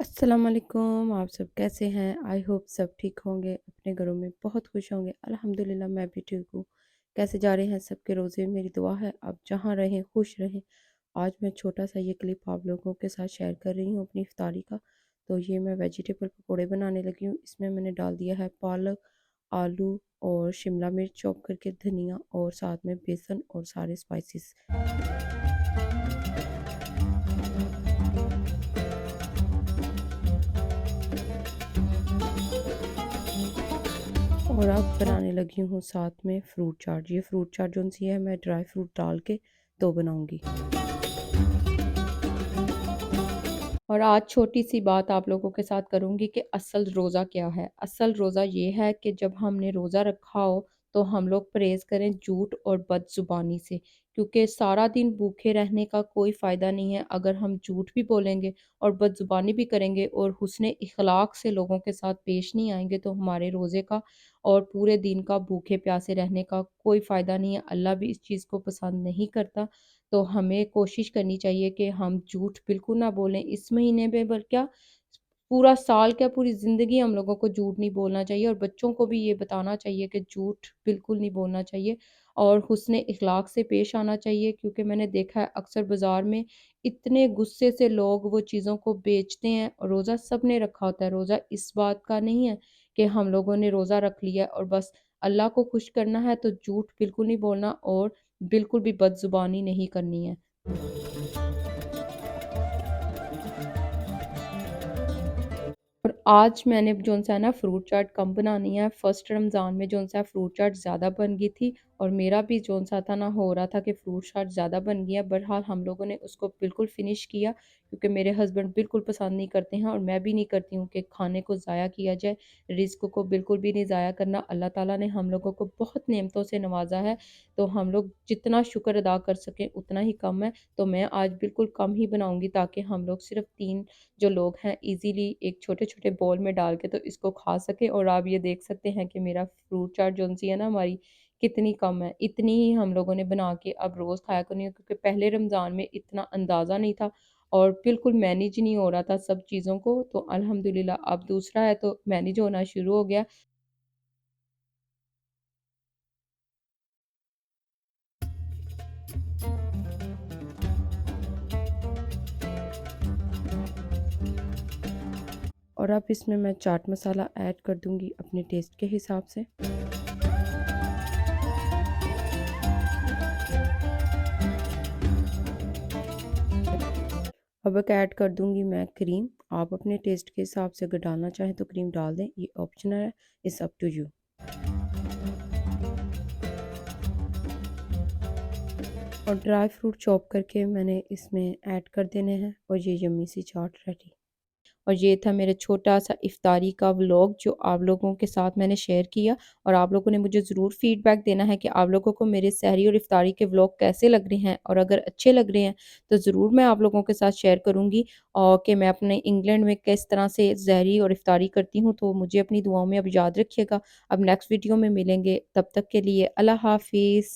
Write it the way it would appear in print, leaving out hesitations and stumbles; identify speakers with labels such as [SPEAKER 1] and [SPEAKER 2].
[SPEAKER 1] अस्सलाम वालेकुम। आप सब कैसे हैं? आई होप सब ठीक होंगे, अपने घरों में बहुत खुश होंगे। अल्हम्दुलिल्लाह मैं भी ठीक हूँ। कैसे जा रहे हैं सबके रोज़े? मेरी दुआ है आप जहाँ रहें खुश रहें। आज मैं छोटा-सा ये क्लिप आप लोगों के साथ शेयर कर रही हूँ अपनी इफ्तारी का। तो ये मैं वेजिटेबल पकौड़े बनाने लगी हूँ। इसमें मैंने डाल दिया है पालक, आलू और शिमला मिर्च चॉप करके, धनिया और साथ में बेसन और सारे स्पाइसेस। और अब बनाने लगी हूँ साथ में फ्रूट चाट। ये फ्रूट चाट जो-सी है मैं ड्राई फ्रूट डाल के तो बनाऊँगी। और आज छोटी-सी बात आप लोगों के साथ करूँगी कि असल रोज़ा क्या है? असल रोज़ा ये है कि जब हमने रोज़ा रखा हो, तो हम लोग परहेज़ करें झूठ और बदज़ुबानी से, क्योंकि सारा दिन भूखे रहने का कोई फ़ायदा नहीं है। अगर हम झूठ भी बोलेंगे और बदज़ुबानी भी करेंगे और हुस्न इख़लाक़ से लोगों के साथ पेश नहीं आएँगे, तो हमारे रोज़े का और पूरे दिन का भूखे-प्यासे रहने का कोई फ़ायदा नहीं है। अल्लाह भी इस चीज़ को पसंद नहीं करता। तो हमें कोशिश करनी चाहिए कि हम झूठ बिल्कुल ना बोलें इस महीने में, बल्कि क्या पूरा साल क्या पूरी ज़िंदगी हम लोगों को झूठ नहीं बोलना चाहिए और बच्चों को भी ये बताना चाहिए कि झूठ बिल्कुल नहीं बोलना चाहिए और हुस्न इख़लाक़ से पेश आना चाहिए, क्योंकि मैंने देखा है अक्सर बाज़ार में इतने गुस्से से लोग वो चीज़ों को बेचते हैं। और रोज़ा सब ने रखा होता है, रोज़ा इस बात का नहीं है कि हम लोगों ने रोज़ा रख लिया और बस अल्लाह को खुश करना है, तो झूठ बिल्कुल नहीं बोलना और बिल्कुल भी बदज़ुबानी नहीं करनी है। और आज मैंने जौन-सा है ना फ्रूट चाट कम बनानी है, फर्स्ट रमज़ान में जौन-सा फ्रूट चाट ज़्यादा बन गई थी और मेरा भी जौन-सा था ना हो रहा था कि फ्रूट चाट ज़्यादा बन गई है। बहरहाल हम लोगों ने उसको बिल्कुल फ़िनिश किया, क्योंकि मेरे हस्बैंड बिल्कुल पसंद नहीं करते हैं और मैं भी नहीं करती हूँ कि खाने को ज़ाया किया जाए। रिज़्क को बिल्कुल भी नहीं ज़ाया करना। अल्लाह ताला ने हम लोगों को बहुत नेमतों से नवाज़ा है, तो हम लोग जितना शुक्र अदा कर सकें उतना ही कम है। तो मैं आज बिल्कुल कम ही बनाऊँगी, ताकि हम लोग सिर्फ़ 3 जो लोग हैं इजीली एक छोटे-छोटे बाउल में डाल के तो इसको खा सकें। और आप ये देख सकते हैं कि मेरा फ्रूट चाट जो-सी है ना हमारी कितनी कम है। इतनी ही हम लोगों ने बना के अब रोज़ खाया करनी है, क्योंकि पहले रमज़ान में इतना अंदाज़ा नहीं था और बिल्कुल मैनेज नहीं हो रहा था सब चीज़ों को। तो अल्हम्दुलिल्लाह अब दूसरा है तो मैनेज होना शुरू हो गया। और अब इसमें मैं चाट मसाला ऐड कर दूँगी अपने टेस्ट के हिसाब से। अब एक ऐड कर दूँगी मैं क्रीम। आप अपने टेस्ट के हिसाब से अगर डालना चाहें तो क्रीम डाल दें, ये ऑप्शनल है, इट्स अप टू यू। और ड्राई फ्रूट चॉप करके मैंने इसमें ऐड कर देने हैं और ये यम्मी सी चाट रेडी। और ये था मेरा छोटा-सा इफ्तारी का व्लॉग जो आप लोगों के साथ मैंने शेयर किया। और आप लोगों ने मुझे ज़रूर फीडबैक देना है कि आप लोगों को मेरे सहरी और इफ्तारी के व्लॉग कैसे लग रहे हैं, और अगर अच्छे लग रहे हैं तो ज़रूर मैं आप लोगों के साथ शेयर करूँगी और कि मैं अपने इंग्लैंड में किस तरह से सहरी और इफ्तारी करती हूँ। तो मुझे अपनी दुआओं में अब याद रखिएगा। अब नेक्स्ट वीडियो में मिलेंगे, तब तक के लिए अल्लाह हाफ़िज़।